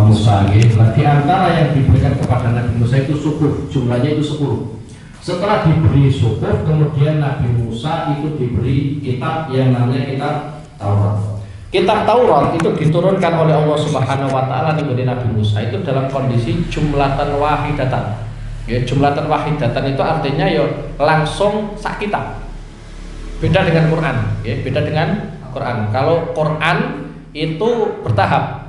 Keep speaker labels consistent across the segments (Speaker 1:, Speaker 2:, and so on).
Speaker 1: Musa gitu. Nah, di antara yang diberikan kepada Nabi Musa itu suhuf, jumlahnya itu 10. Setelah diberi suhuf, kemudian Nabi Musa itu diberi kitab yang namanya kitab Taurat. Kitab Taurat itu diturunkan oleh Allah Subhanahu wa taala kepada Nabi Musa itu dalam kondisi jumlatan wahidatan. Ya, jumlatan wahidatan itu artinya ya langsung sak kitab. Beda dengan Quran, ya, beda dengan Quran. Kalau Quran itu bertahap.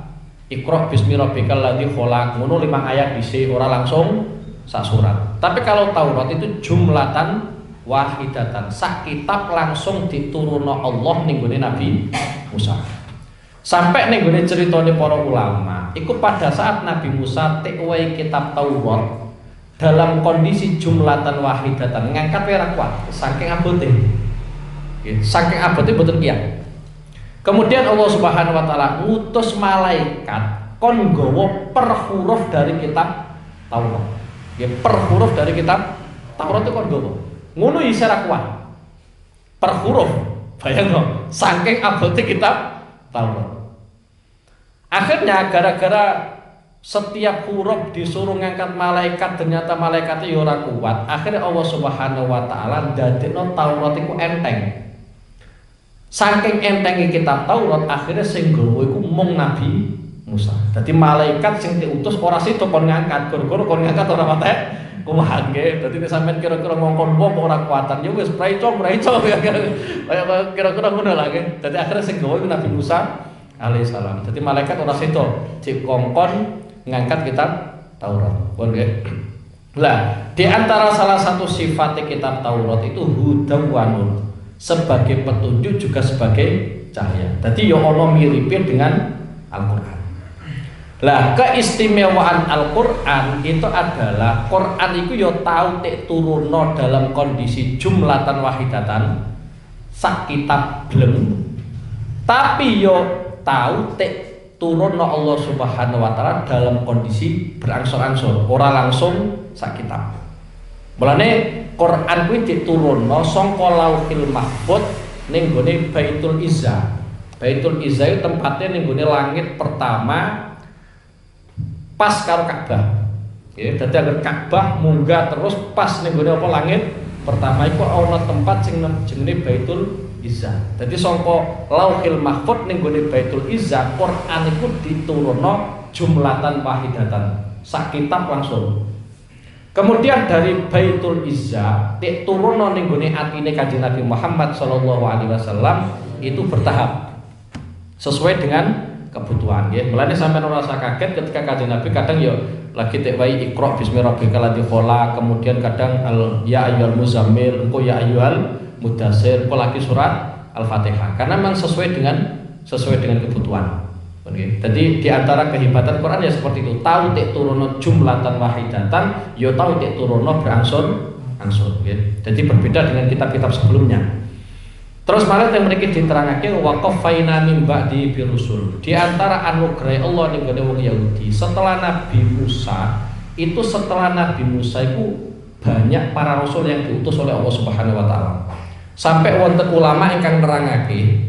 Speaker 1: Iqra bismi rabbikal ladzi khalaq. Ngono 5 ayat dhisik ora langsung sak surat. Tapi kalau Taurat itu jumlatan wahidatan. Sak kitab langsung diturunno Allah ning gone Nabi Musa. Sampai ning gone critane para ulama, iku pada saat Nabi Musa tekwae kitab Taurat dalam kondisi jumlatan wahidatan ngangkat ora kuat saking abote. Saking abote boten kiyat. Kemudian Allah Subhanahu wa taala ngutus malaikat kon nggawa per huruf dari kitab Taurat. Ya, per huruf dari kitab Taurat itu kon nggawa. Ngono isa ra kuat. Per huruf. Bayangno, saking abote kitab Taurat. Akhirnya gara-gara setiap huruf disuruh ngangkat malaikat ternyata malaikatnya ya ora kuat. Akhirnya Allah Subhanahu wa taala ndadekno Taurat iku enteng. Saking entenge kitab Taurat akhirnya sing nggawa iku mung Nabi Musa. Dadi malaikat sing diutus ora sida kon ngangkat, gara-gara kon ngangkat ora patek kuat nggih. Dadi nek sampean kira-kira ngongkon wong ora kuatan ya wis praico kaya kira-kira ngono lah nggih. Dadi akhirnya sing nggawa iku Nabi Musa alaihissalam. Dadi malaikat ora sida dikongkon ngangkat kitab Taurat. Pun nggih. Lah, di antara salah satu sifat kitab Taurat itu hudan wa nur. Sebagai petunjuk juga sebagai cahaya. Jadi ya ono miripin dengan Al-Qur'an. Lah, keistimewaan Al-Qur'an itu adalah Qur'an itu ya tau tek turunno dalam kondisi jumlatan wahidatan sak kitab bleng. Tapi yo tau tek turunno Allah Subhanahu wa taala dalam kondisi berangsur-angsur, ora langsung sak kitab. Mulane Quran kuwi diturunno saka Lauhil Mahfuz ning gone Baitul Izzah. Baitul Izzah itu tempatnya ning gone langit pertama pas karo Ka'bah. Ya, dadi agar Ka'bah munggah terus pas ning gone apa langit pertama iku ana tempat sing jenenge Baitul Izzah. Dadi saka Lauhil Mahfuz ning gone Baitul Izzah Quran iku diturunno jumlatan wahidatan. Sak kitab langsung. Kemudian dari Baitul Izzah turun ning gone atine Kanjeng Nabi Muhammad sallallahu alaihi wasallam itu bertahap sesuai dengan kebutuhan nggih. Mulane sampeyan ora usah kaget ketika Kanjeng Nabi kadang ya lagi tek wae Iqra bismi rabbikal ladzi khalaq, kemudian kadang ya ayyuhal muzammil, engko ya ayyuhal mudatsir, engko lagi surat Al-Fatihah. Karena memang sesuai dengan kebutuhan. Okay. Jadi di antara kehebatan Quran ya seperti itu, tahu tek turono jumlatan wahidatan, yo tahu tek turono berangsur-angsur. Okay. Jadi berbeda dengan kitab-kitab sebelumnya. Terus malah yang mereka diterangake wa qafaina min ba'di birusul. Di antara anugerah Allah ning gone wong Yahudi, setelah Nabi Musa itu banyak para rasul yang diutus oleh Allah Subhanahu wa taala. Sampai wonten ulama ingkang nerangake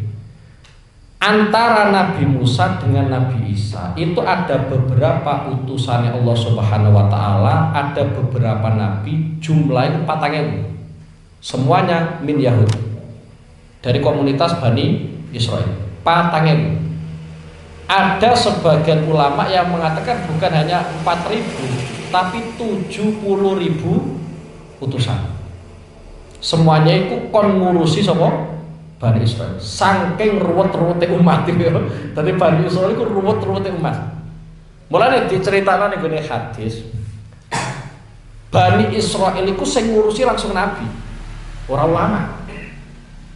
Speaker 1: antara Nabi Musa dengan Nabi Isa itu ada beberapa utusannya Allah Subhanahu wa taala, ada beberapa nabi jumlahnya 4.000. Semuanya min Yahud. Dari komunitas Bani Israel. 4.000. Ada sebagian ulama yang mengatakan bukan hanya 4.000 tapi 70.000 utusan. Semuanya itu kon ngurusi sapa? Bani Israel. Saking ruwet-ruwete umat itu. Dadi Bani Israel itu ruwet-ruwete umat. Mulane diceritakno ning gone hadis. Bani Israel itu sing ngurusi langsung nabi. Ora ulama.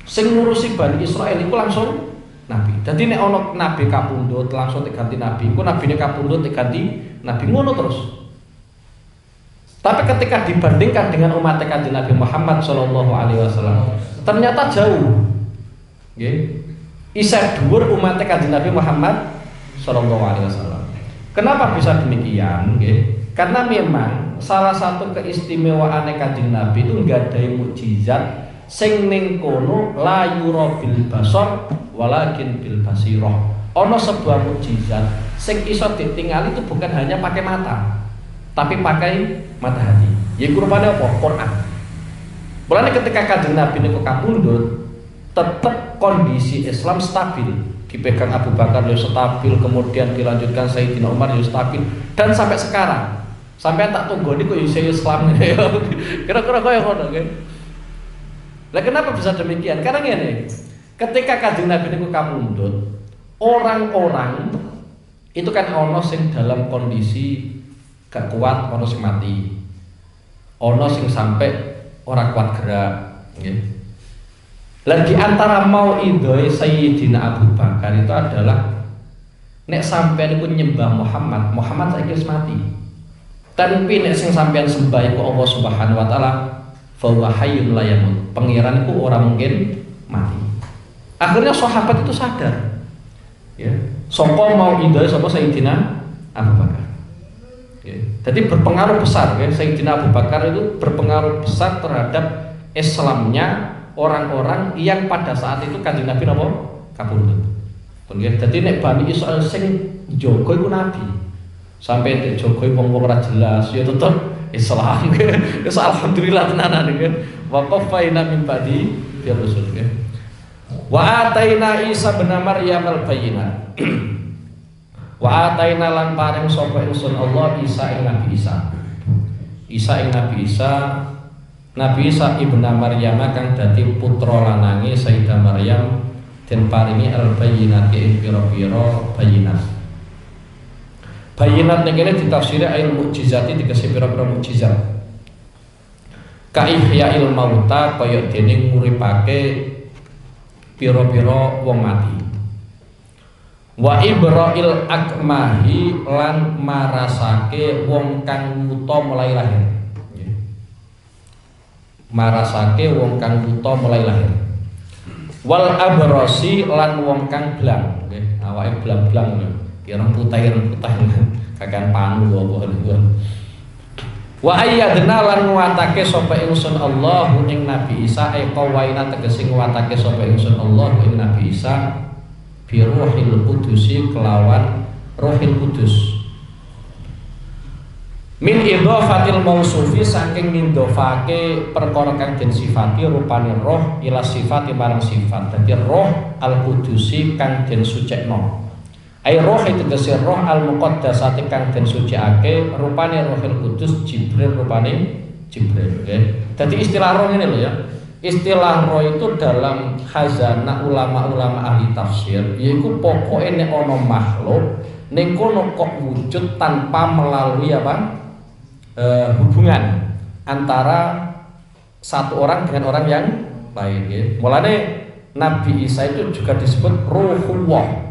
Speaker 1: Sing ngurusi Bani Israel itu langsung nabi. Dadi nek ana nabi kapundhut langsung diganti nabi. Iku nabine kapundhut diganti nabi ngono terus. Tapi ketika dibandingkan dengan umat Kanjeng Nabi Muhammad sallallahu alaihi wasallam, ternyata jauh. Nggih. Isih dhuwur umat Kanjeng Nabi Muhammad sallallahu alaihi wasallam. Kenapa bisa demikian? Nggih. Karena memang salah satu keistimewaan Kanjeng Nabi itu nggadahi mukjizat sing ning kono la yura bil basar walakin bil basirah.
Speaker 2: Ono sebuah mukjizat sing iso ditingali itu bukan hanya pakai mata, tapi pakai mata hati. Yaiku rupane apa? Quran. Mulane ketika Kanjeng Nabi niku kapundhut, tetap kondisi Islam stabil. Dipegang Abu Bakar ya stabil, kemudian dilanjutkan Sayyidina Umar ya stabil, dan sampai sekarang. Sampai tak tunggu niku ya Islam ya. Kira-kira kaya ngono kan. Lah kenapa bisa demikian? Karena ngene. Ketika Kanjeng Nabi niku kapundhut, orang-orang itu kan ono sing dalam kondisi gak kuat, ono sing mati, ono sing sampai orang kuat gerak, nggih. Lan di antara mau idoi Sayyidina Abu Bakar itu adalah nek sampean iku nyembah Muhammad, Muhammad saiki wis mati. Tapi nek sing sampean sembah iku Allah Subhanahu wa taala, fa huwa hayyun la yamut. Pangeran iku ora mungkin mati. Akhirnya sahabat itu sadar. Ya, sapa mau idoi sapa Sayyidina Abu Bakar. Ya, jadi berpengaruh besar ya, Sayyidina Abu Bakar itu berpengaruh besar terhadap Islamnya orang-orang yang pada saat itu Kanjeng Nabi napa kapundhut. Ya, jadi nek Bani Israil sing jaga iku Nabi. Sampai nek jaga wong-wong ora jelas ya tetep Islam. Wis alhamdulillah tenanan ya. Wa qafaina min ba'di ya Rasul ya. Wa ataina Isa bin Maryam al-bayyinat. Wa ataina lan paring sapa ingsun Allah Isa ing Nabi Isa. Isa ing Nabi Isa, Nabi Isa ibnu Maryam kang dadi putra lanange Sayyidah Maryam den paringi al-bayyinat ing pira-pira bayyinat. Bayyinat niki ditafsiri ayat mukjizati dikasih pira-pira mukjizat. Ka ihya'il mauta kaya dene nguripake pira-pira wong mati. Wa ibra'il akmahi lan marasake wong kang wuta mulai lahir. Marasake wong kang wuta mulai lahir. Wal abrasi lan wong kang blang, nggih, awake blang-blang lho. Ireng putih-putih kakan panu apa niku. Wa ayyadna lan nguwatake sapa ingsun Allah ing Nabi Isa qawaina tegese nguwatake sapa ingsun Allah ing Nabi Isa bi Ruhil Qudus kelawan Ruhil Qudus. Min idhafatil mausufi saking ngindhofake perkara kang den sifati rupane roh ila sifati marang sifat. Dadi roh al-Qudusi kang den sucekno. Ai roh itu tegese roh al-muqaddasati kang den suciake rupane Rohil Qudus Jibril rupane Jibril nggih. Dadi istilah roh ini lho ya. Istilah roh itu dalam khazanah ulama-ulama ahli tafsir yaiku pokoke nek ana makhluk ning kono kok wujud tanpa melalui apa? Hubungan antara satu orang dengan orang yang lain nggih. Mulane Nabi Isa itu juga disebut Ruhullah.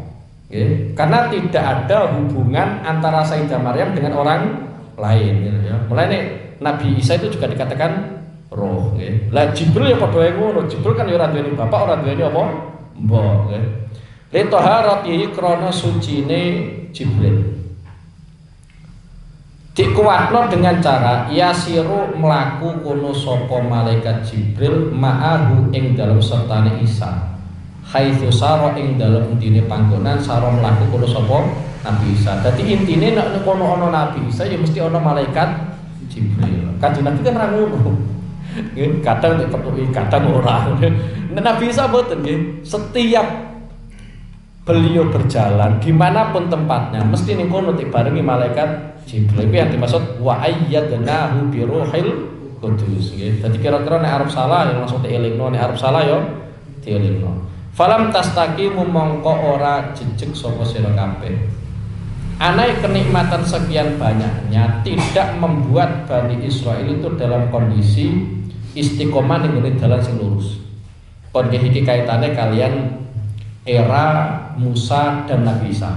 Speaker 2: Okay. Karena tidak ada hubungan antara Sayyidah Maryam dengan orang lain gitu ya. Mulai Nabi Isa itu juga dikatakan roh okay. Lah Jibril ya padha ngono. Jibril kan ya ora duweni bapak, ora duweni apa? Mbok okay. Li taharatihi krana sucine Jibril. Dikuatno dengan cara yasiru melaku kono sapa malaikat Jibril ma'ahu ing dalam sertane Isa. Haitsu sara ing dalem intine panggonan sara mlaku kono sapa Nabi Isa. Dadi intine nek kono ana Nabi Isa ya mesti ana malaikat Jibril. Kanjeng Nabi kan ra ngono. Nggih, kadang nek petuki, kadang ora. Nek Nabi Isa mboten nggih, setiap beliau berjalan dimanapun tempatnya mesti ning kono dibarengi malaikat Jibril. Itu yang dimaksud wa ayyadnahu bi Ruhil Qudus nggih. Dadi kira-kira nek arep salah ya langsung dielingno, nek arep salah ya dielingno. Falam tastaqimu mongko ora jejeg sapa sira kabeh. Anai kenikmatan sekian banyaknya tidak membuat Bani Israil itu dalam kondisi istiqomah ning dalan sing lurus. Kon iki kaitane kalian era Musa dan Nabi Isa.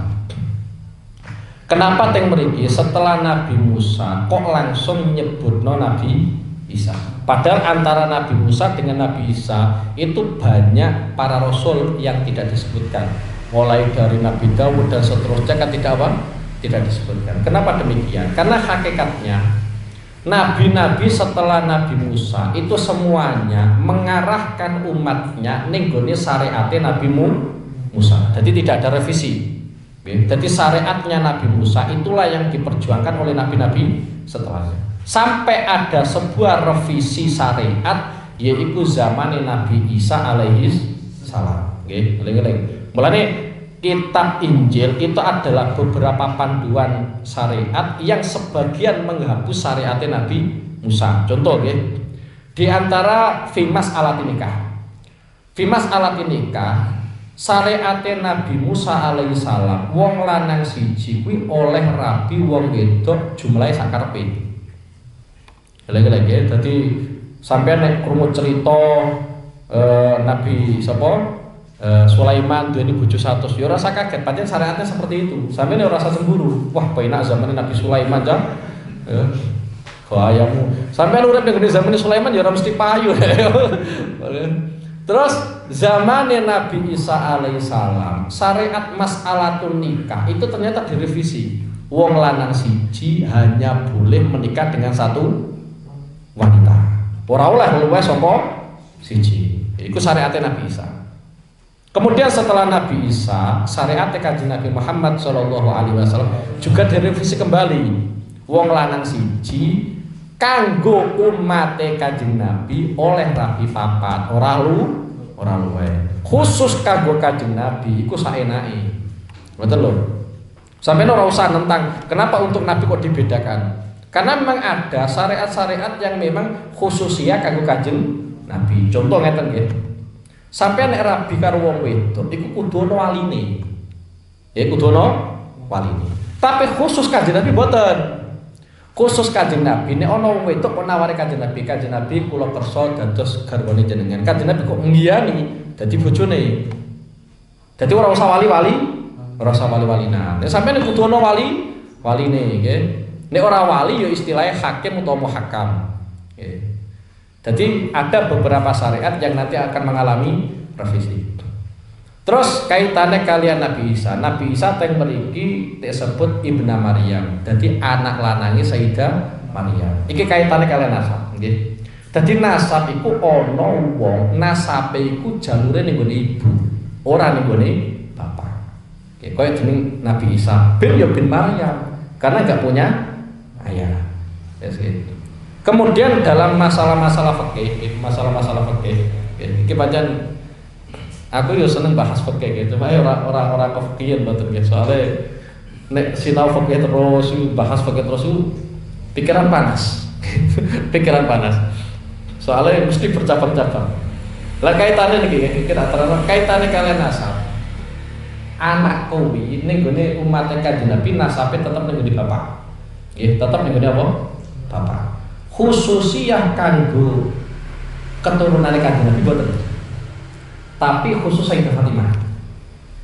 Speaker 2: Kenapa teng mriki setelah Nabi Musa kok langsung nyebutno Nabi Isa? Padahal antara Nabi Musa dengan Nabi Isa itu banyak para rasul yang tidak disebutkan. Mulai dari Nabi Dawud dan seterusnya kan tidak apa? Tidak disebutkan. Kenapa demikian? Karena hakikatnya nabi-nabi setelah Nabi Musa itu semuanya mengarahkan umatnya ning gone syariate Nabi Musa. Jadi tidak ada revisi. Jadi syariatnya Nabi Musa itulah yang diperjuangkan oleh nabi-nabi setelahnya. Sampai ada sebuah revisi syariat yaitu zaman Nabi Isa alaihi salam. Nggih, eling-eling. Mulane kitab Injil itu adalah beberapa panduan syariat yang sebagian menghapus syariat Nabi Musa. Contoh nggih, di antara Fimas alat nikah. Fimas alat nikah syariat Nabi Musa alaihissalam wong lanang siji kuwi oleh rabi wong wedok jumlahe sakarepe. Lagi-lagi dadi sampeyan nek krungu cerita Nabi sapa Sulaiman duweni bojo 100 ya ora usah kaget, pancen syariatnya seperti itu. Sampeyan ora usah cemburu. Wah, penak zaman Nabi Sulaiman jan. Kayamu. Sampeyan urip ning zaman Sulaiman ya ora mesti payu. Terus zaman Nabi Isa alaihissalam syariat mas'alatun nikah itu ternyata direvisi. Wong lanang siji hanya boleh menikah dengan satu wanita. Ora oleh luwih saka siji. Iku syariat Nabi Isa. Kemudian setelah Nabi Isa, syariat Kanjeng Nabi Muhammad SAW juga direvisi kembali. Wong lanang siji kanggo umat Kanjeng Nabi oleh rabi papat, ora luwe. Khusus kanggo Kanjeng Nabi iku saenake. Ngoten lho. Sampeyan ora usah nentang kenapa untuk Nabi kok dibedakan. Karena memang ada syariat-syariat yang memang khususia kanggo Kanjeng Nabi. Contoh ngeten nggih. Sampeyan nek rabi karo wong wedok iku kudu ana waline. Ya kudu ana waline. Tapi khusus Kanjeng Nabi mboten. Khusus Kanjeng Nabi nek ana wong wedok kok nawari Kanjeng Nabi kula kersa dados garwane jenengan. Kanjeng Nabi kok ngiyani dadi bojone. Dadi ora usah wali-wali, ora usah wali-walinan. Nek sampeyan kudu ana waline nggih. Nek ora wali ya istilahnya hakim utawa muhakam. Nggih. Jadi ada beberapa syariat yang nanti akan mengalami revisi. Terus kaitannya kalian Nabi Isa. Nabi Isa teng mriki disebut Ibnu Maryam. Jadi anak lanange Sayyidah Maryam. Iki kaitannya kalian nasab, nggih. Dadi nasab iku ana wong nasabe iku jalure ning gone ibu, ora ning gone bapak. Nggih, kaya jeneng Nabi Isa, bin ya bin Maryam karena enggak punya ayah. Yes, gitu. Kemudian dalam masalah-masalah fikih, iki pancen aku yo seneng bahas fikih gitu, cuma orang kefikihan mboten nggih. Soale nek sinau fikih terus bahas fikih terus pikiran panas. Pikiran panas. Soale mesti bercabang-cabang. Lah kaitane niki kaitane kalian nasab. Anak kuwi ning gone umat Kanjeng Nabi nasabe tetep ning gone bapak. Nggih, tetep ning gone apa? Bapak. Khususiyah kanggo keturunan Kanjeng Nabi boten. Tapi khusus Sayyidah Fatimah.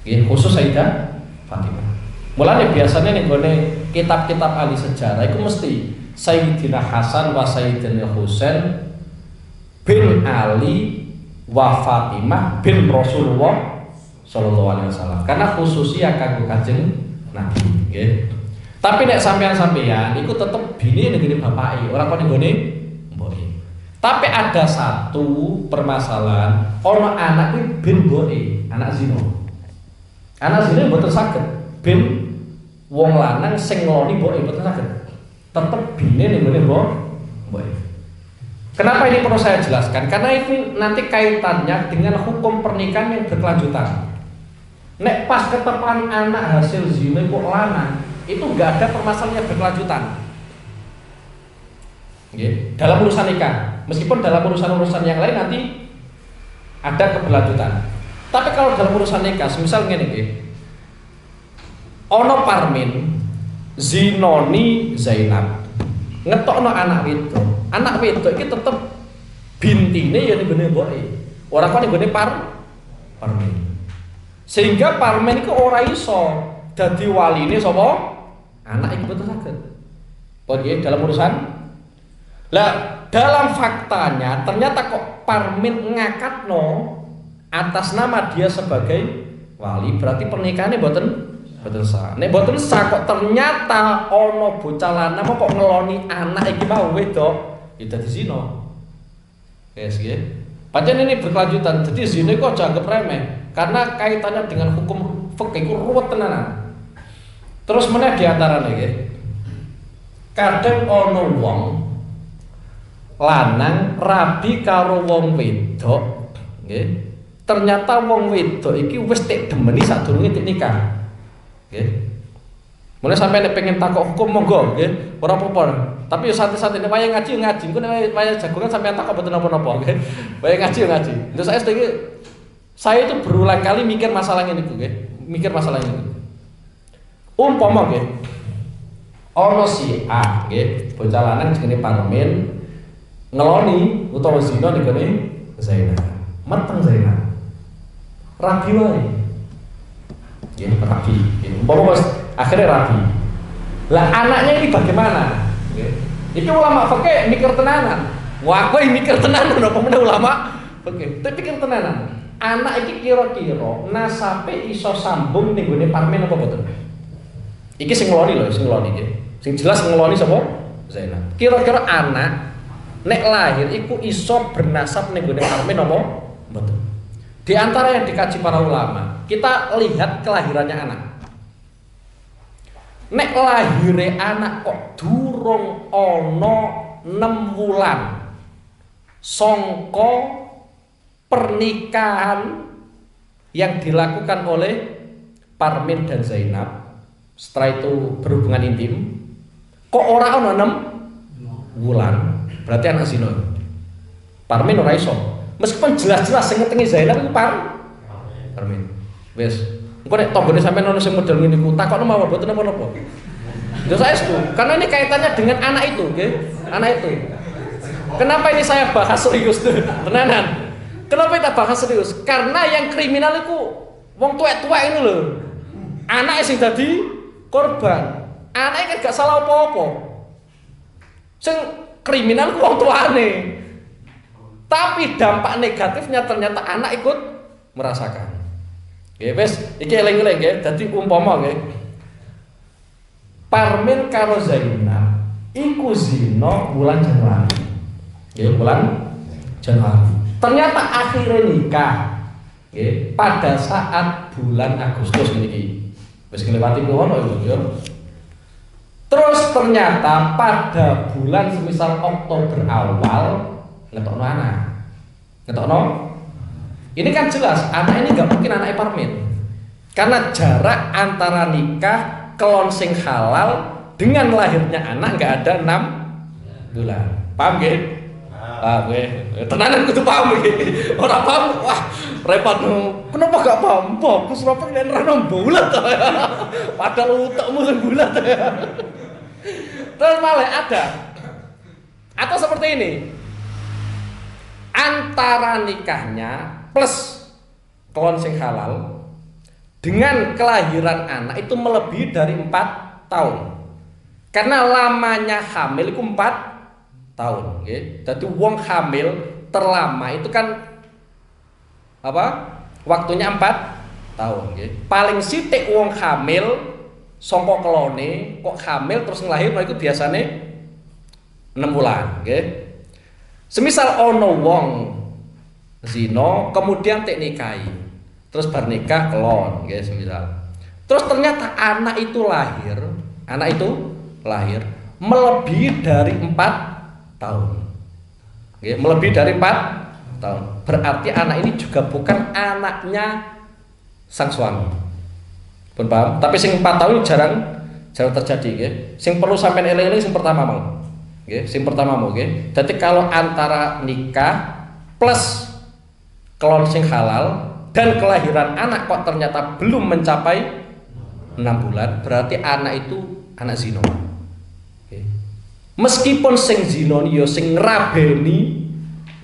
Speaker 2: Nggih, khusus Sayyidah Fatimah. Mulane biasanya ning gone kitab-kitab ahli sejarah iku mesti Sayyidina Hasan wa Sayyidina Husain bin Ali wa Fatimah bin Rasulullah sallallahu alaihi wasallam. Karena khususnya kanggo Kanjeng Nabi, nggih. Tapi nek sampean-sampean iku tetep bine ning bapake, ora kok ning gone mboke. Tapi ada satu permasalahan, ana anak kuwi bin mboke, anak zina. Anak zina mboten saged bin wong lanang sing ngloni mboke mboten saged. Tetep bine ning gone mboke. Kenapa ini perlu saya jelaskan? Karena itu nanti kaitannya dengan hukum pernikahan yang berkelanjutan. Nek pas ketepan anak hasil zina kok lanang, itu enggak ada permasalahan yang berkelanjutan. Okay. Dalam urusan nikah, meskipun dalam urusan-urusan yang lain nanti ada keberlanjutan. Tapi kalau dalam urusan nikah, misal ngene nggih. Ono parmin zinoni Zainab. Ngetokno anak wedok. Anak wedok iki tetep bintine ya ning gone mboke. Ora kok ning gone parmin. Sehingga parmen iku ora iso dadi waline sapa? Anak iku betul saged. Pokoknya dalam urusan. Lah, dalam faktanya ternyata kok parmen ngakatno atas nama dia sebagai wali, berarti pernikahannya boten sah. Nek boten sah kok ternyata ana bocah lanang kok ngeloni anak iki mau wedok, ya dadi zina. Yes, nggih. Pancen ini berkelanjutan. Jadi zina kok aja anggap remeh karena kaitannya dengan hukum fikih iku ruwet tenanan. Terus meneh di antarane nggih. Kadang ana wong lanang rabi karo wong wedok, nggih. Ternyata wong wedok iki wis tek demeni sadurunge tek nikah. Nggih. Mulai sampai nek pengen takok hukum monggo nggih, ora apa-apa. Tapi yo santai-santai nek wayah ngaji ngaji, engko nek wayah jagongan sampean takok mboten napa-napa nggih. Wayah ngaji ngaji. Terus saya itu berulang kali mikir masalah ini nggih. Mikir masalah ini. Umpama nggih, ana si A nggih, bocah lanang jenenge Parmin ngeloni utawa zina nggone Zainab. Meteng Zainab. Rabi wae. Nggih, rabi. Umpama akhirnya rabi. Lah anaknya ini bagaimana? Nggih. Iki ulama fikih mikir tenanan. Wah, kowe mikir tenanan apa meneh ulama fikih. Tapi pikir tenanan. Anak iki kira-kira nasabe iso sambung ning gone Parmin apa boten? Iki sing ngeloni lho, sing ngeloni iki. Sing jelas ngeloni sapa? Zainab. Kira-kira anak nek lahir iku iso bernasab ning gone Parmin apa boten? Di antara yang dikaji para ulama, kita lihat kelahirannya anak. Nek lahire anak kok durung ana 6 wulan sangka pernikahan yang dilakukan oleh Parmin dan Zainab, setelah itu berhubungan intim, kok ora ana 6 wulan, berarti anak zina. Parmin ora iso. Meskipun jelas-jelas sing ngetengi Zainab itu Parmin. Wes, engko nek tanggane sampean ono sing model ngene iku, takokno mawon mboten napa-napa. Yo saya setuju, karena ini kaitannya dengan anak itu, nggih. Anak itu. Kenapa ini saya bahas serius tuh? Tenanan. Kenapa kita bahas serius? Karena yang kriminal itu wong tuwek-tuwek ini loh. Anaknya sing dadi korban. Anaknya kan gak salah apa-apa. Sing kriminal ku wong tuane. Tapi dampak negatifnya ternyata anak ikut merasakan. Nggih, wis iki eling-eling nggih. Dadi umpama nggih. Parmin karo Zainab iku zina bulan Januari. Nggih, bulan Januari. Ternyata akhirnya nikah, okay, pada saat bulan Agustus ini, wis kelewati ngono ya. Terus ternyata pada bulan semisal Oktober awal ngetokno anak, ngetokno. Ini kan jelas anak ini nggak mungkin anak Parmin, karena jarak antara nikah kelon sing halal dengan lahirnya anak nggak ada 6 bulan. Paham gak? Gue tenanan kudu paham iki. Ora paham, wah repot. Kenapa gak paham? Bagus apa nek ra bulat. Padahal utekmu sing bulat. Terus malah ada. Atau seperti ini. Antara nikahnya plus kelon sing halal dengan kelahiran anak itu melebihi dari 4 tahun. Karena lamanya hamil itu 4 tahun, nggih. Dadi wong hamil terlama itu kan apa? Waktunya 4 tahun, nggih. Paling sithik wong hamil saka kelone kok hamil terus nglahirno iku biasane 6 bulan, nggih. Semisal ana wong zina kemudian tek nikahi. Terus bar nikah kelon, nggih, semisal. Terus ternyata anak itu lahir melebihi dari 4 tahun. Oke, melebihi dari 4 tahun. Berarti anak ini juga bukan anaknya sang suami. Pun paham? Tapi sing 4 tahun jarang terjadi, nggih. Sing perlu sampean eling-eling sing pertama mau. Nggih, sing pertama mau, nggih. Dadi kalau antara nikah plus kelon sing halal dan kelahiran anak kok ternyata belum mencapai 6 bulan, berarti anak itu anak zina. Meskipun sing zina ya sing ngrabeni,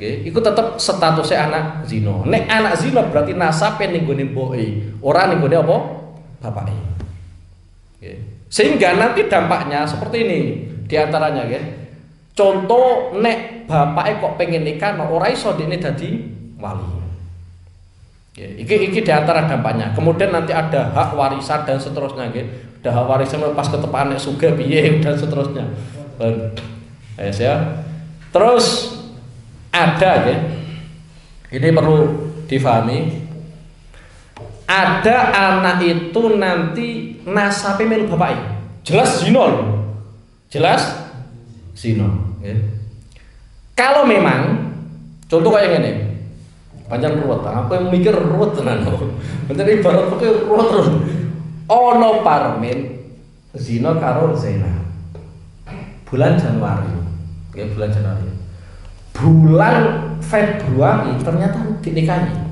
Speaker 2: nggih, iku tetep statusnya anak zina. Nek anak zina berarti nasabe ning gone mboke, ora ning gone apa? Bapake. Nggih. Sehingga nanti dampaknya seperti ini, di antaranya nggih. Contoh nek bapake kok pengen nikah ora iso dekne dadi wali. Nggih, iki di antara dampaknya. Kemudian nanti ada hak warisan dan seterusnya nggih. Ada hak warisan pas ketepan nek sugih piye dan seterusnya. Yes, ya. Terus ada ya. Ini perlu difahami. ada anak itu nanti nasabe melu bapaknya. Jelas zina lho. Jelas zina, ya. Kalau memang contoh kayak gini, panjang ruwet, aku yang mikir ruwet tenan. Bener ibarat pokoke ruwet terus. Ono parmen zina karo Zainab. Bulan Januari. Ya bulan Januari. Bulan Februari ternyata dinikahi.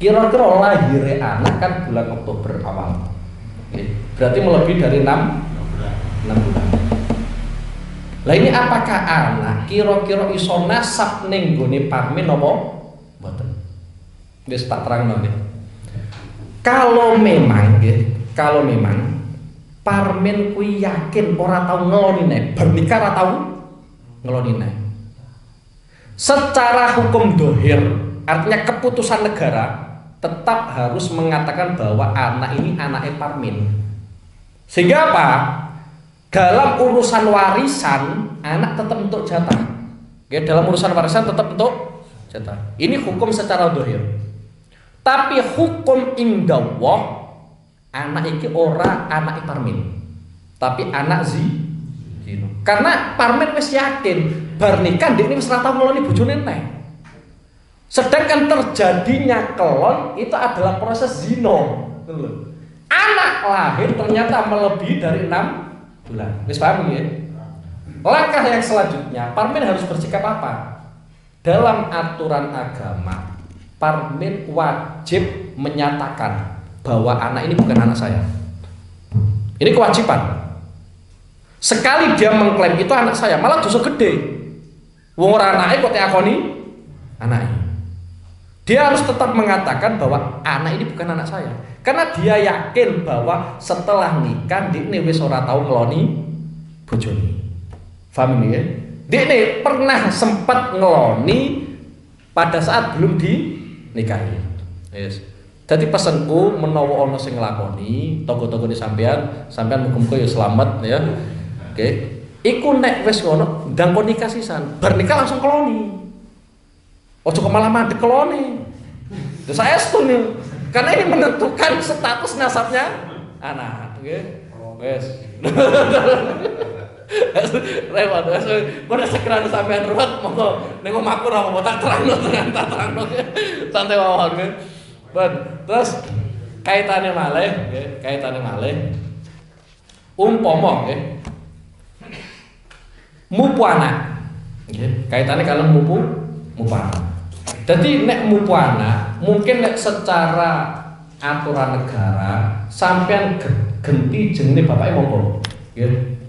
Speaker 2: Kira-kira lahir anak kan bulan Oktober awal. Berarti melebihi dari 6 bulan. Lah ini apakah anak kira-kira iso nasab ning gone parmen apa mboten? Wis tak terangno nggih. Kalau memang parmen kuwi yakin ora tau ngeloni nek bernikah ora tau ngeloni nek. Secara hukum dohir, artinya keputusan negara tetap harus mengatakan bahwa anak ini anaknya parmen. Sehingga apa? Dalam urusan warisan anak tetap untuk jatah. Oke, dalam urusan warisan tetap untuk jatah. Ini hukum secara dohir. Tapi hukum indallah anak iki ora anak parmen, tapi anak zina. Karena parmen wis yakin bar nikah ndekne wis ora tau ngeloni bojone neh. Sedangkan terjadinya kelon itu adalah proses zina. Anak lahir ternyata melebihi dari 6 bulan. Wis paham ya? Langkah yang selanjutnya, parmen harus bersikap apa? Dalam aturan agama, parmen wajib menyatakan bahwa anak ini bukan anak saya. Ini kewajiban. Sekali dia mengklaim itu anak saya, malah dosa gede. Wong ora anake kok diakoni anake. Dia harus tetap mengatakan bahwa anak ini bukan anak saya. Karena dia yakin bahwa setelah nikah dekne wis ora tau ngeloni bojone. Paham ya? Dekne pernah sempat ngeloni pada saat belum dinikahi. Yes. Jadi pesanku menawa ana sing nglakoni, toko-toko di sampean muga-muga ya selamat ya. Oke. Iku nek wis ngono ndang kon nikah sisan, bar nikah langsung keloni. Ojo kok malah mandek keloni. Terus saya setuju karena ini menentukan status nasabnya anak. Oke. Wes. Lewat wes. Pada sekarang sampean ruwet monggo ning omahku ora apa tak terangno. Santai mawon. Terus kaitannya malih, umpama mupu anak, kaitannya kalau mupu anak. Jadi nek mupu anak, mungkin nek secara aturan negara sampean genti jenenge bapake monggo,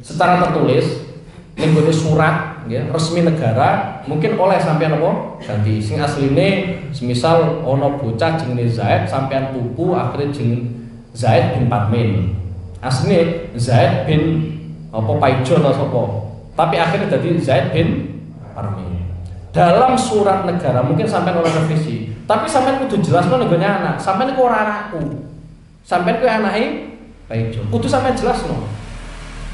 Speaker 2: secara tertulis ning gone surat resmi negara mungkin oleh sampean apa ganti sing asline semisal ana bocah jenenge Zaid sampean tuku akhire jeneng Zaid bin Parmen asline Zaid bin apa Paijo atau sapa tapi akhirnya jadi Zaid bin Parmen dalam surat negara mungkin sampean ora revisi tapi sampean kudu jelasno ning gone anak sampean iku ora anakku sampean kuwi anake Paijo kudu sampean jelasno.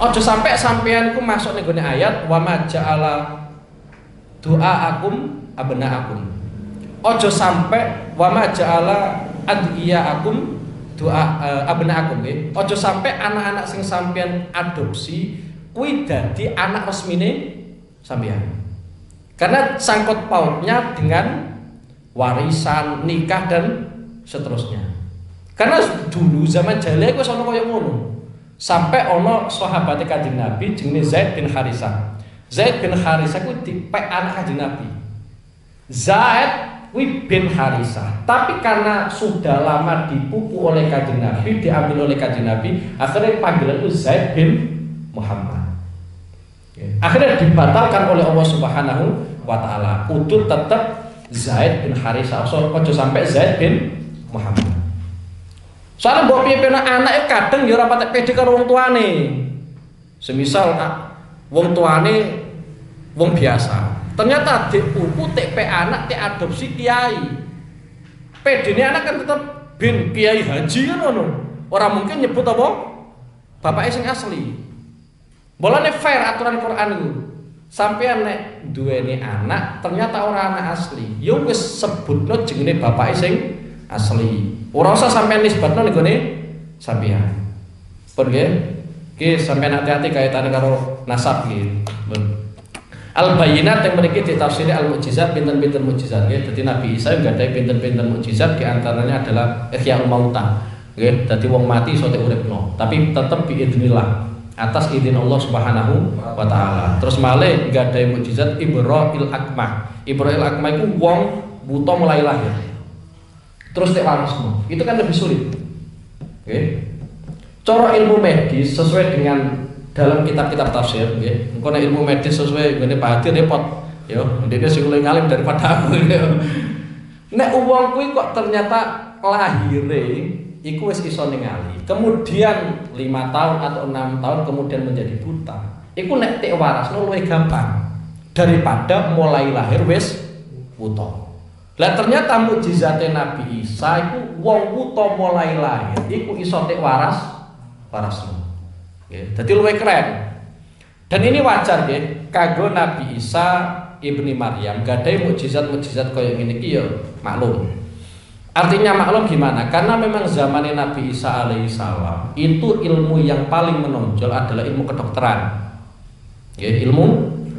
Speaker 2: Ojo sampai sampean ku masuk ning gone ayat wa ma ja'ala du'aakum abna'akum. Ojo sampai wa ma ja'ala adiyaakum abna'akum nggih. Ojo sampai anak-anak sing sampean adopsi kuwi dadi anak resmine sampean. Karena sangkut pautnya dengan warisan, nikah dan seterusnya. Karena dulu zaman jahiliyah ku sono kaya ngono. Sampai ono sahabat Kanjeng Nabi jenenge Zaid bin Harisah. Zaid bin Harisah kuwi dipek anak Kanjeng Nabi. Zaid kuwi bin Harisah. Tapi karena sudah lama dipupu oleh Kanjeng Nabi, diambil oleh Kanjeng Nabi, akhirnya panggilan itu Zaid bin Muhammad. Akhirnya dibatalkan oleh Allah Subhanahu wa taala. Kudu tetap Zaid bin Harisah. Ojo sampai Zaid bin Muhammad. Soalnya mbok piye-piye anak kadang ya ora patek pede karo wong tuane. Semisal wong tuane wong biasa. Ternyata dik pupu tek pe anak tek adopsi kiai. Pedene anak kan tetep bin kiai haji kan ngono. Ora mungkin nyebut apa? Bapake sing asli. Bolane fair aturan Quran iku. Sampeyan nek duweni anak ternyata ora anak asli. Ya wis sebutno jenenge bapake sing asli. Ora usah sampean nisbatno ning gone sampean. Pergi, ki sampean hati-hati kaitannya karo nasab ki. Al-Bayyinat yang mriki ditafsiri al-mukjizat pinten-pinten mukjizat nggih. Dadi Nabi Isa nggadahi pinten-pinten mukjizat di antaranya adalah Ihya'ul Mauta. Nggih, dadi wong mati iso diuripno, tapi tetep biidznillah atas izin Allah Subhanahu wa taala. Terus malih nggadahi mukjizat Ibra'il Akmah. Ibra'il Akmah iku wong buta mulai lahir. Terus tek warasno. Itu kan lebih sulit. Oke. Cara ilmu medis sesuai dengan dalam kitab-kitab tafsir, nggih. Engko nek ilmu medis sesuai ngene Pak Hadi repot. Ya, ndekne sing luwih ngalim daripada aku. Nek wong kuwi kok ternyata lahire iku wis iso ningali. Kemudian 5 tahun atau 6 tahun kemudian menjadi buta. Iku nek tek warasno luwih gampang daripada mulai lahir wis buta. Lah ternyata mukjizate Nabi Isa iku wong buta mulai lahir iku iso tek warasno. Nggih, dadi luwih keren. Dan ini wajar nggih, kanggo Nabi Isa ibni Maryam gadahi mukjizat-mukjizat kaya ngene iki ya maklum. Artinya maklum gimana? Karena memang zamannya Nabi Isa alaihissalam itu ilmu yang paling menonjol adalah ilmu kedokteran. Nggih, ilmu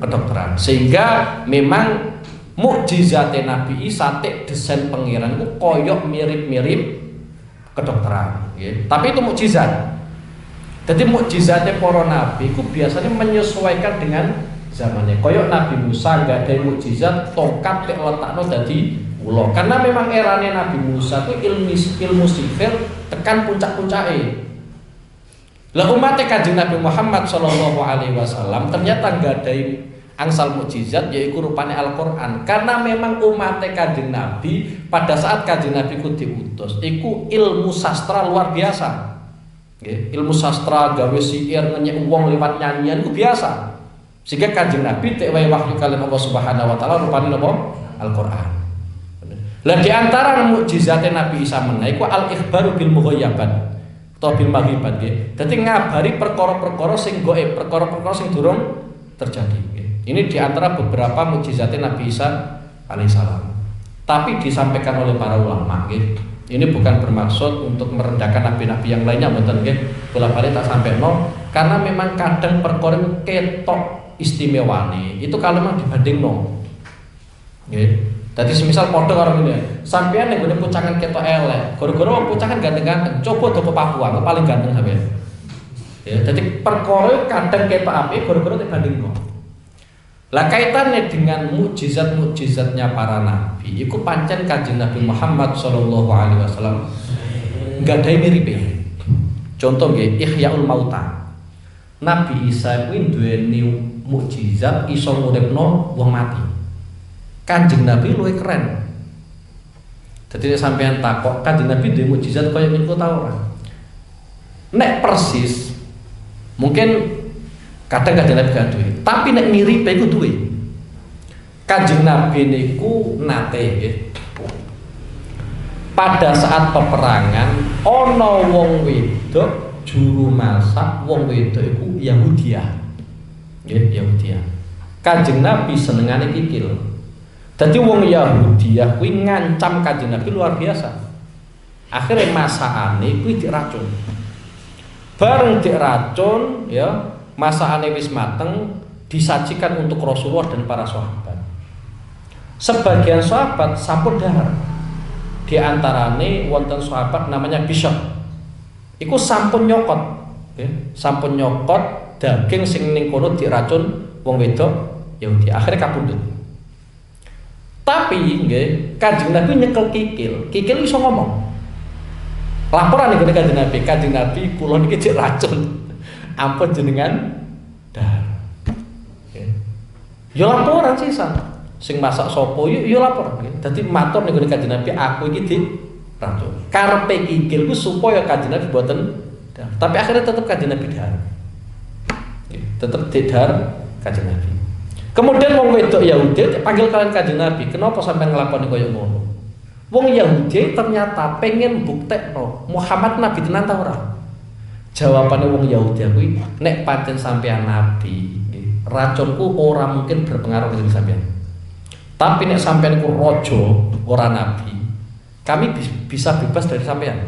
Speaker 2: kedokteran. Sehingga memang mukjizate Nabi Isa tek desain pangeran itu koyok mirip-mirip kedokteran. Nggih, tapi itu mukjizat. Jadi mukjizatnya para nabi itu biasanya menyesuaikan dengan zamannya. Koyok Nabi Musa nggak ada mukjizat tongkat tek letakno dadi ula. Karena memang erane Nabi Musa itu ilmu sihir tekan puncak-puncake. Lah umat Kanjeng Nabi Muhammad sallallahu alaihi wasallam ternyata nggak ada angsal mukjizat yaitu rupane Al-Qur'an. Karena memang umat Kanjeng Nabi pada saat Kanjeng Nabi ku diutus iku ilmu sastra luar biasa. Ilmu sastra gawe sihir ngenyek wong lewat nyanyian itu biasa. Sehingga Kanjeng Nabi tek wae wahyu kalian Allah Subhanahu wa taala rupane napa? Al-Qur'an. Lah di antara mukjizate Nabi Isa menawa iku al-ikhbaru bil mughayyabat atau bil maghibat nggih. Dadi ngabari perkara-perkara sing gaib, perkara-perkara sing durung terjadi nggih. Ini di antara beberapa mukjizate Nabi Isa alaihissalam. Tapi disampaikan oleh para ulama nggih. Ini bukan bermaksud untuk merendahkan nabi-nabi yang lainnya, mboten nggih. Bola-balik tak sampeno karena memang kadang perkara ketok istimewane. Itu kalau memang dibandingno. Nggih. Dadi semisal padha karo ngene. Sampeyan ning gone pucangan ketok elek, gara-gara wong pucangan ganteng-ganteng, coba do Papua, paling ganteng sampeyan. Ya, dadi perkara kadang ketok apik gara-gara dibandingno. Lah kaitannya dengan mukjizat-mukjizatnya para nabi, iku pancen Kanjeng Nabi Muhammad sallallahu alaihi wasallam nggadahi miripe. Contoh nggih, Ihya'ul Mauta. Nabi Isa kuwi duweni mukjizat iso nguripno wong mati. Kanjeng Nabi luwih keren. Dadi sampeyan takok, Kanjeng Nabi duwe mukjizat kaya niku ta ora? Nek persis mungkin kadang Kanjeng Nabi gak duwe, tapi nek miripe iku duwe. Kanjeng Nabi niku nate nggih. Pada saat peperangan ana wong wedok juru masak, wong wedok iku Yahudiah. Nggih, Yahudiah. Kanjeng Nabi senengane kikil. Dadi wong Yahudiah kuwi ngancam Kanjeng Nabi luar biasa. Akhirnya masakane kuwi diracun. Bareng diracun ya masakane wis mateng disajikan untuk Rasulullah dan para sahabat. Sebagian sahabat sampun dahar. Di antarane wonten sahabat namanya Bishr. Iku sampun nyokot, nggih, sampun nyokot daging sing ning kono diracun wong wedok Yahudi. Akhirnya kapundhut. Tapi nggih, Kanjeng Nabi nyekel kikil. Kikil iso ngomong. Laporan ning Kanjeng Nabi, kula niki cek racun. Ampun jenengan dahar. Ya laporan sisan. Sing masak sapa ya lapor. Dadi matur ning Kanjeng Nabi, aku iki di racun. Karepe kikil ku supaya Kanjeng Nabi boten dahar. Tapi akhirnya tetap Kanjeng Nabi dahar. Tetap dahar Kanjeng Nabi. Kemudian wong wedok Yahudi panggil kalian Kanjeng Nabi, kenapa sampai ngelakoni kaya ngono? Wong Yahudi ternyata pengen buktekno Muhammad Nabi tenan ta ora? Jawabane wong Yahudi kuwi, nek pancen sampean nabi, racunku ora mungkin berpengaruh dengan sampean. Tapi nek sampean ku raja ora nabi, kami bisa bebas dari sampean.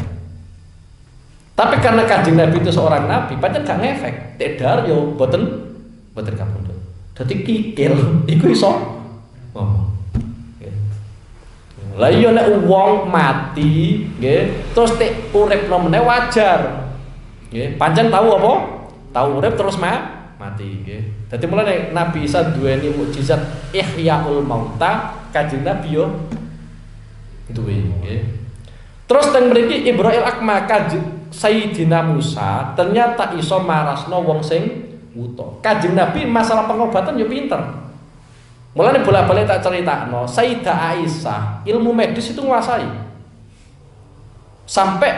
Speaker 2: Tapi karena Kanjeng Nabi itu seorang nabi, pancen gak ngefek. Tedar yo boten kapundhut. Dadi kikil iku iso ngomong. Lah iya nek wong mati, nggih, terus tek uripno meneh wajar. Nggih, pancen tahu apa? Tahu urip terus mati, nggih. Dadi mulane Nabi Isa duweni mukjizat ihyaul mauta, Kanjeng Nabi yo duwe, nggih. Terus teng mriki Ibrahil Akma Sayyidina Musa ternyata iso marasno wong sing wuta. Kanjeng Nabi masalah pengobatan yo pinter. Mulane bolak-balik tak critakno, Sayyidah Aisyah ilmu medis itu nguasai. Sampai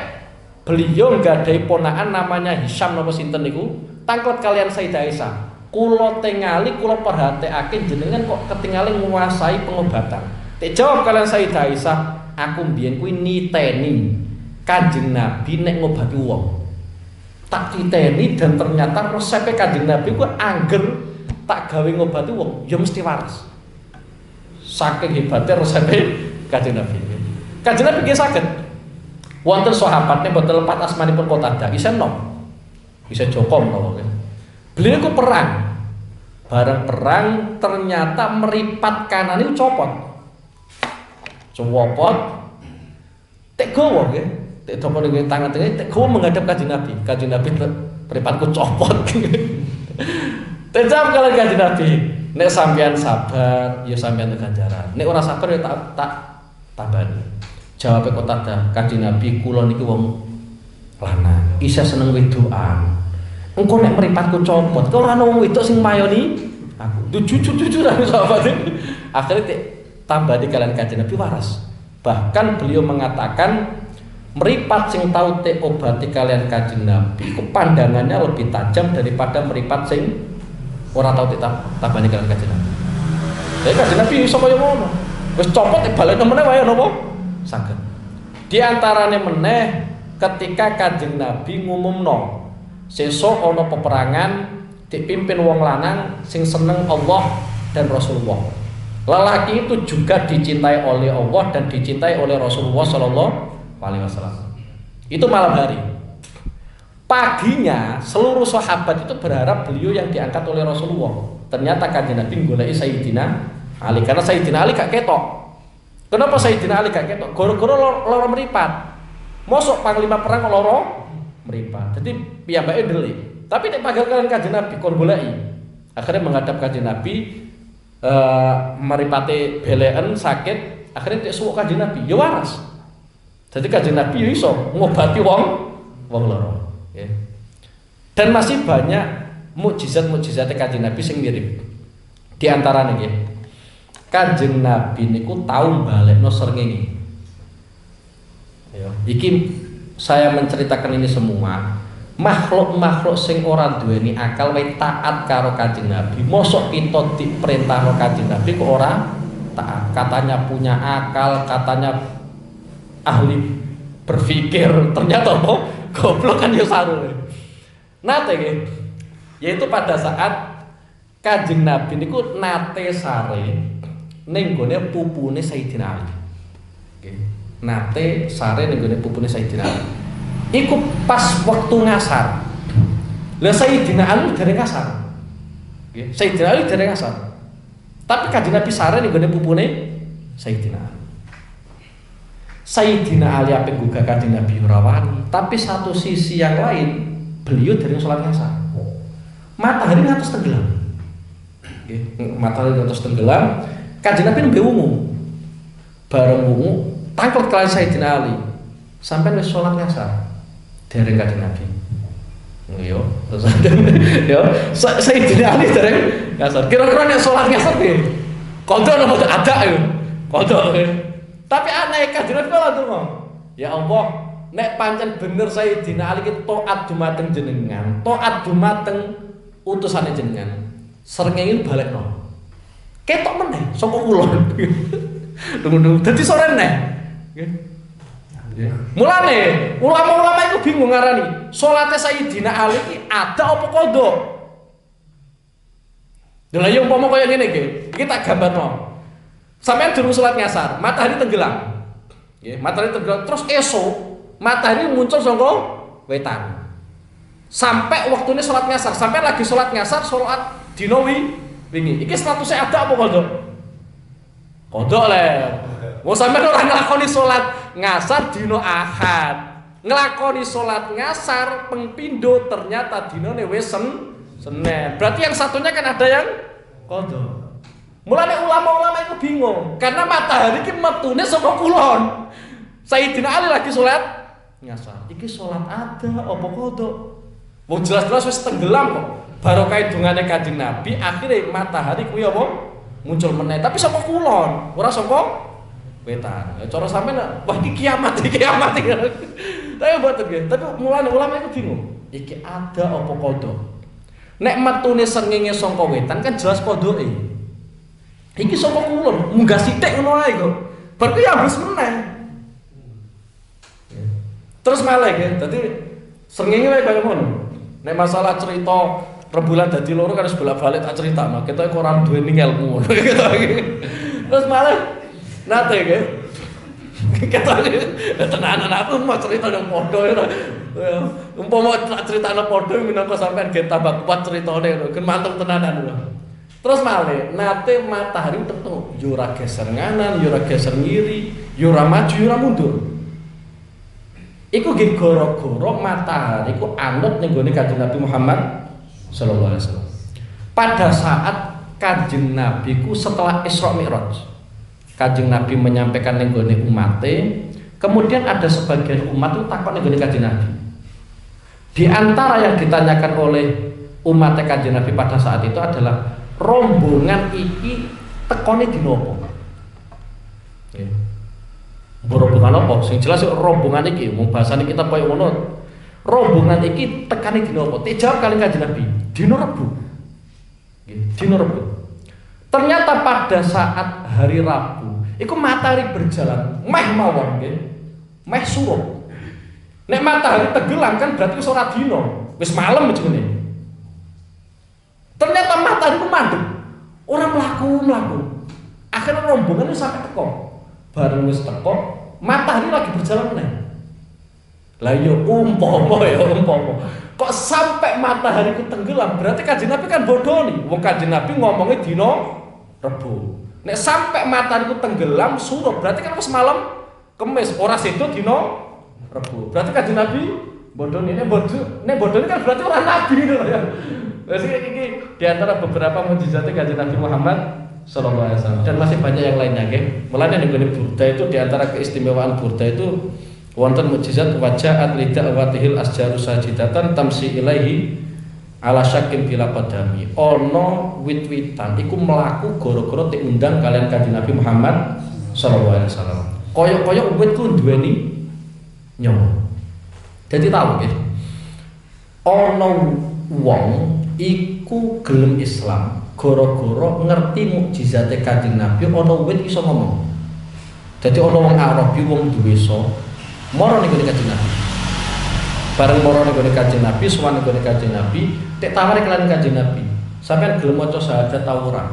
Speaker 2: beliau nggadai ponakan namanya Hisham napa sinten niku, tangklet kalian Sayyidah Aisyah. Kula tingali, kula perhatekake jenengan kok ketingali nguasai pengobatan. Tek jawab kalian Sayyidah Aisyah, aku mbiyen kuwi niteni Kanjeng Nabi nek ngobati wong. Tak titeni dan ternyata resepnya Kanjeng Nabi ku angger tak gawe ngobati wong, ya mesti waras. Saking hebatnya resepnya Kanjeng Nabi. Kanjeng Nabi nggih saged. Wonten sahabatnya boten lepat asmanipun Qatadah, isen nom. Bisa jokom kok. Beliau ku perang. Bareng perang ternyata meripat kanan itu copot. Copot. Tek gowo nggih. Tek copot nggih tangan tengah tek gowo menghadap Kanjeng Nabi. Kanjeng Nabi meripatku copot. Tejam kalau Kanjeng Nabi, nek sampean sabar, ya sampean ganjaran. Nek ora sabar ya tak tambani. Jawabe Qatadah, Kanjeng Nabi kula niki wong lanang, isih seneng wedokan. Engko nek mripatku copot, kok ora ana wong wedok sing mayoni aku. Jujur-jujuran sahabat. Akhirnya tambah di kalian Kanjeng Nabi waras. Bahkan beliau mengatakan meripat sing tau te obati kalian Kanjeng Nabi, pandangannya lebih tajam daripada meripat sing ora tau tabane kalian Kanjeng Nabi. Jadi Kanjeng Nabi iso kaya ngono. Wis copot balekno meneh wae napa? Saged. Di antarane meneh ketika Kanjeng Nabi ngumumno sesuk ana peperangan dipimpin wong lanang sing seneng Allah dan Rasulullah. Lelaki itu juga dicintai oleh Allah dan dicintai oleh Rasulullah Shallallahu Alaihi Wasallam. Itu malam hari. Paginya seluruh sahabat itu berharap beliau yang diangkat oleh Rasulullah. Ternyata Kanjeng Nabi goleki Sayyidina Ali karena Sayyidina Ali gak ketok. Kenapa Sayyidina Ali gak ketok? Gara-gara loro meripat. Mosok panglima perang loro meripat. Jadi piyambake ndelik. Tapi nek panggal kalian Kanjeng Nabi kon goleki. Akhirnya menghadap Kanjeng Nabi meripate belen sakit, akhirnya nek suwuk Kanjeng Nabi ya waras. Jadi Kanjeng Nabi ya iso ngobati wong loro. Dan masih banyak mukjizat-mukjizat Kanjeng Nabi sing mirip. Di antaranya nggih. Kanjeng Nabi niku tau balekno srengenge. Ya, iki saya menceritakan ini semua. Makhluk-makhluk sing ora duweni akal wae taat karo Kanjeng Nabi. Mosok kita diperintahno Kanjeng Nabi kok ora taat. Katanya punya akal, katanya ahli berpikir, ternyata apa? Goblok kan ya sarune. Nate nggih. Yaitu pada saat Kanjeng Nabi niku nate sare ning gone pupune Sayyidina Ali. Nggih. Nate sare ning gone pupune Sayyidina Ali. Iku pas waktu ngasar. Lah Sayyidina Ali dereng ngasar. Nggih. Sayyidina Ali dereng ngasar. Tapi Kanjeng Nabi sare ning gone pupune Sayyidina Ali. Sayyidina Ali ape gugah Kanjeng Nabi ora wani, tapi satu sisi yang lain beliau dari sholat ngasar. Matahari ngatos tenggelam. Matahari ngatos tenggelam. Kanjeng Nabi nembe wungu. Bareng wungu, tangklet kalian Sayyidina Ali. Sampai wis sholat ngasar. Dereng Kanjeng Nabi. Yo, terus yo, Sayyidina Ali dereng ngasar. Kira-kira nek sholat ngasar piye? Kodho napa ada yo? Kodho. Tapi aneh Kanjeng Nabi malah ndonga. Ya Allah, nek pancen bener Sayyidina Ali ki taat dumateng jenengan, taat dumateng utusane jenengan. Srengenge balekno. Ketok meneh saka kula. Tunggu-tunggu dadi sore neh. Nggih. Mulane ulama-ulama iku bingung ngarani, salate Sayyidina Ali ki ada apa kodho? Lha yo umpama kaya ngene iki tak gambarno. Sampeyan durung salat ngasar, matahari tenggelam. Nggih, matahari tenggelam terus esuk matahari muncul saka wetan. Sampai waktunya sholat ngasar, sampai lagi sholat ngasar, sholat dinowi wingi. Iki statusnya ada apa kodok? Kodok le. Mau sampai orang ngelakoni sholat ngasar dino ahad, ngelakoni sholat ngasar pengpindo ternyata dino wis Senin. Berarti yang satunya kan ada yang kodok. Mulane ulama-ulama itu bingung karena matahari ki metune saka kulon. Sayyidina Ali lagi sholat ngasar. Iki sholat ada apa kodok? Wong jelas-jelas wis tenggelam kok. Barokah dungane Kanjeng Nabi, akhirnya matahari kuwi apa? Muncul meneh, tapi saka kulon, ora saka wetan. Ya cara sampean wah iki kiamat iki. Tapi mboten nggih. Tapi mulane ulama itu bingung. Iki ada apa kodok? Nek metune srengenge saka wetan kan jelas kodoke. Iki saka kulon, munggah sithik ngono ae kok. Bar ku ya wis meneh. Terus malah nggih, dadi srengenge wae kaya ngono. Nek masalah cerita rembulan dadi loro kan wis bolak-balik tak critakno. Kita kok ora duweni ilmu. Terus malah nate nggih. Kita tenanan aku mau cerita yang padha ya. Umpama tak critakno padha minangka sampean ge tambah kuat critane kan mantep tenanan lho. Terus malah nate matahari tetu yo ora geser nganan, yo ora geser ngiri, yo ora maju, yo ora mundur. Iku nggih gara-gara matahari iku anut ning gone Kanjeng Nabi Muhammad sallallahu alaihi wasallam. Pada saat Kanjeng Nabi ku setelah Isra Mi'raj, Kanjeng Nabi menyampaikan ning gone umate, kemudian ada sebagian umat itu takut ning gone Kanjeng Nabi. Di antara yang ditanyakan oleh umat Kanjeng Nabi pada saat itu adalah rombongan iki tekone dina apa? Rombongan apa? Sing jelas rombongan iki, wong bahasane kita koyo ngono. Rombongan iki tekane dina apa? Dijawab kali Kanjeng Nabi, dina Rebo. Nggih, dina Rebo. Ternyata pada saat hari Rabu, iku matahari berjalan meh mawon nggih. Meh surup. Nek matahari tenggelam kan berarti wis ora dina, wis malam jenenge. Ternyata matahari ku mandek. Ora mlaku. Akhirnya rombongan wis sampai teko. Bareng wis teko, matahari lagi berjalan meneh. Lah yo umpama. Kok sampai matahari ku tenggelam, berarti Kanjeng Nabi kan bodoh nih. Wong Kanjeng Nabi ngomongnya dina Rebo. Nek sampai matahari ku tenggelam surup, berarti kan wis malam Kemis, ora sedo dina Rebo. Berarti Kanjeng Nabi bodoh nih. Nek bodoh ini kan berarti orang nabi gitu ya. Jadi ini di antara beberapa mukjizatnya Kanjeng Nabi Muhammad sallallahu alaihi wasallam dan masih banyak yang lainnya nggih. Mulane ning Burda itu di antara keistimewaan Burda itu wonten mukjizat waja'at lidawatihil asjaru sajidatan tamsi ilaihi ala syakin bila qadami. Ono wit-witan iku mlaku gara-gara diundang kalian Kanjeng Nabi Muhammad sallallahu alaihi wasallam. Koyok-koyok wit ku duweni nyawa. Jadi tahu nggih. Ono wong iku gelem Islam gara-gara ngerti mukjizate Kanjeng Nabi ana wit iso ngomong. Dadi ana wong Arabi wong Dewesa mara ning Kanjeng Nabi. Bareng mara ning Kanjeng Nabi, suwan ning Kanjeng Nabi, tek tawari kelan Kanjeng Nabi. Sampeyan gelem maca syahadat ta ora?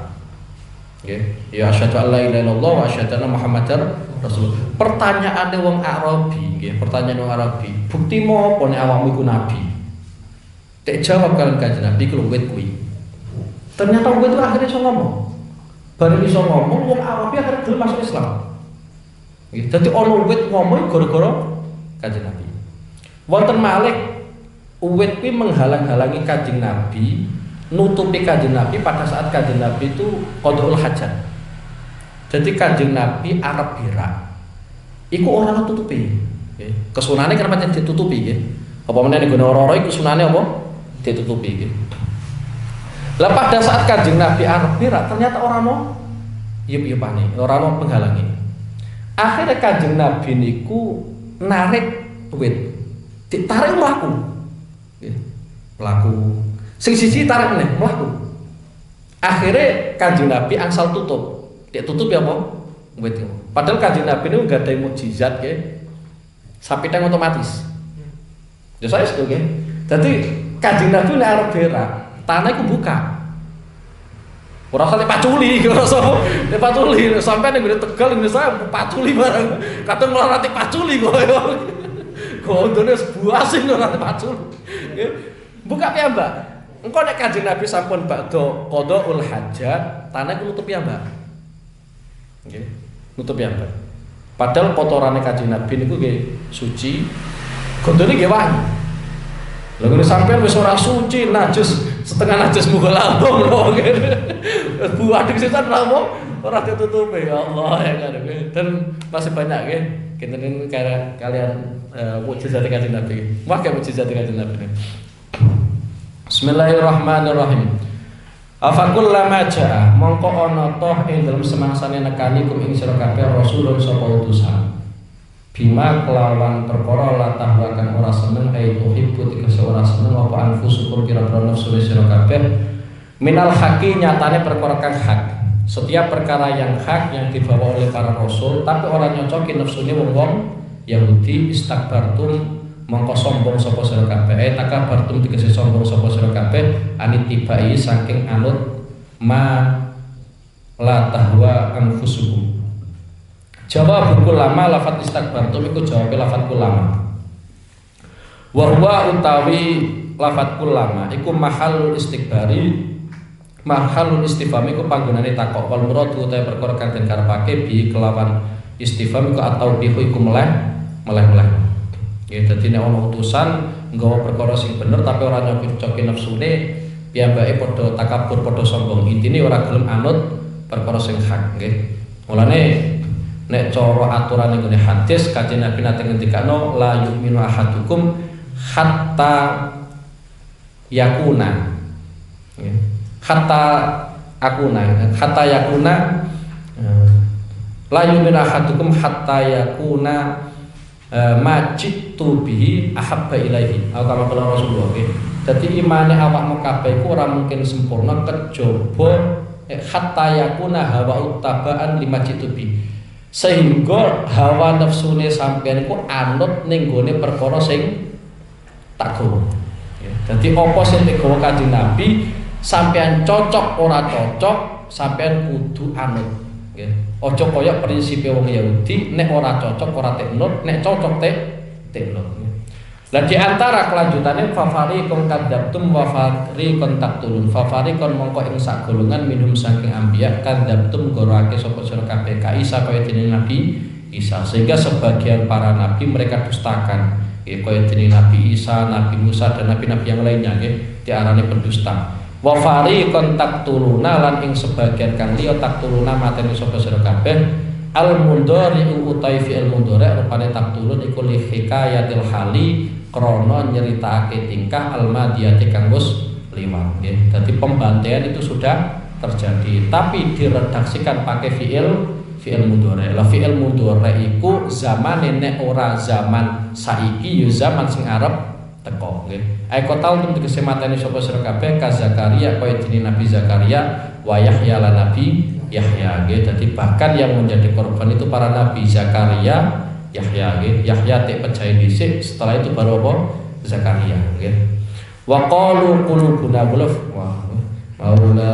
Speaker 2: Nggih. Ya asyhadu alla ilaha illallah wa asyhadu anna Muhammadar Rasul. Pertanyaane wong Arabi, nggih, pertanyaan wong Arabi. Bukti mo apa nek awakmu iku nabi? Tek jawab kalian Kanjeng Nabi ku wit kuwi. Ternyata wong itu akhirnya iso ngomong. Bareng iso ngomong, wong Arabi akhirnya gelem masuk Islam. Nggih, dadi ana wit ngomong gara-gara Kanjeng Nabi. Wonten malih wit kuwi menghalang-halangi Kanjeng Nabi, nutupi Kanjeng Nabi pada saat Kanjeng Nabi itu qadaul hajat. Jadi Kanjeng Nabi arep berak. Iku ora nutupi. Nggih. Kesunane kenapa ditutupi nggih? Apa meneh ning ora-ora iku sunane apa? Ditutupi nggih. Lah pada saat Kanjeng Nabi arep berak ternyata ora ono yup-yupane, ora ono penghalangi. Akhirnya Kanjeng Nabi niku narik wit. Ditarik mlaku. Nggih. Mlaku. Sing siji tarik meneh mlaku. Akhirnya Kanjeng Nabi angsal tutup. Dia tutup ya apa? Wit. Padahal Kanjeng Nabi niku enggak ada mukjizat nggih. Sapi teng otomatis. Ya saya setuju nggih. Dadi Kanjeng Nabi nek arep berak tanah itu buka. Ora usah paculi, ora usah paculi. Sampai ning Tegal Indonesia paculi bareng. Kadang malah rati paculi kok. Gondone sebuah sing ora paculi. Buka piyambak. Engko nek Kanjeng Nabi sampun badha qadaul hajat, tanah iku nutup piyambak. Nggih, nutup piyambak. Padahal kotorane Kanjeng Nabi niku nggih suci. Gondone nggih wangi. Lha nek sampean wis ora suci, najis, setengah najis muga lambung lho ngene. Buah dik setan lambung ora ditutupi ya Allah ya kan. Dan masih banyak nggih kinten kalian mukjizat Kanjeng Nabi. Wah kayak mukjizat Kanjeng Nabi. Bismillahirrahmanirrahim. Afakul lama jaa mongko ana toh ing dalem semangsane nekani kum ing sira kabeh rasulun sapa utusan. Bima kelawan perkara la tahwakan ora seneng ai tuhibbu tegese ora seneng apa anfusukum kira-kira nafsu sira kabeh minal haqi nyatane perkara kang hak. Setiap perkara yang hak yang dibawa oleh para rasul tapi ora nyocoki nafsune wong-wong Yahudi istakbartum mongko sombong sapa sira kabeh takabbartum tegese sombong sapa sira kabeh anitibai saking anut ma la tahwa anfusukum. Jawab buku lama lafat istakbartum iku jawabe lafat kulama. Wa huwa utawi lafat kulama iku mahalul istikbari mahalul istifham iku panggonane takok wal murad utawi perkara kang den karepake bi kelawan istifham iku atau bihu iku meleh. Ya dadi nek ana utusan nggawa perkara sing bener tapi ora nyocoki nafsune piyambake padha takabur padha sombong intine ora gelem anut perkara sing hak nggih. Mulane nek cara aturan ning hadis Kanjeng Nabi nate ngendikano la yu'minu ahadukum hatta yakuna hatta yakuna la yu'minu ahadukum hatta yakuna majitu bihi ahabba ilaihi atau kama kala Rasulullah nggih. Dadi imane awakmu kabeh iku ora mungkin sempurna kejaba hatta yakuna hawa uttabaan limajitu bihi. Sehingga hawa nafsune sampeyan iku anut ning gone perkara sing tak gawa. Dadi apa sing digawa Kanjeng Nabi sampeyan cocok ora cocok sampeyan kudu anut. Nggih. Aja kaya prinsipe wong Yahudi nek ora cocok ora teknut, nek cocok teknut. Lah di antara kelanjutane fafari kon kadzabtum wa fafari kon taqtulun. Fafari kon mongko ing sak golongan minum saking anbiya kadzabtum gorake sapa sira kabeh ka Isa kaya dene Nabi Isa. Sehingga sebagian para nabi mereka dustakan. Kaya dene Nabi Isa, Nabi Musa dan nabi-nabi yang lainnya nggih diarani pendusta. Wa fariqan taqtuluna lan ing sebagian kang liya taqtuluna mateni sapa sira kabeh al mundhari utai fi al mundhari rupane taqtulun iku li hikayatil hali krana nyeritakake tingkah al madiyati kang wis liwat nggih. Dadi pembantaian itu sudah terjadi tapi diredaksikan pakai fi'il mudhari. Lah fi'il mudhari iku zamane nek ora zaman saiki ya zaman sing arep teko nggih. Aiko taun tegese mateni sapa sira kabeh ka Zakaria kaya dene Nabi Zakaria wa Yahya lan Nabi Yahya nggih. Dadi bahkan yang menjadi korban itu para nabi Zakaria, Yahya nggih. Yahya tek pejahe dhisik, setelah itu baru apa? Zakaria nggih. Wa qalu qulubuna gulf wa maula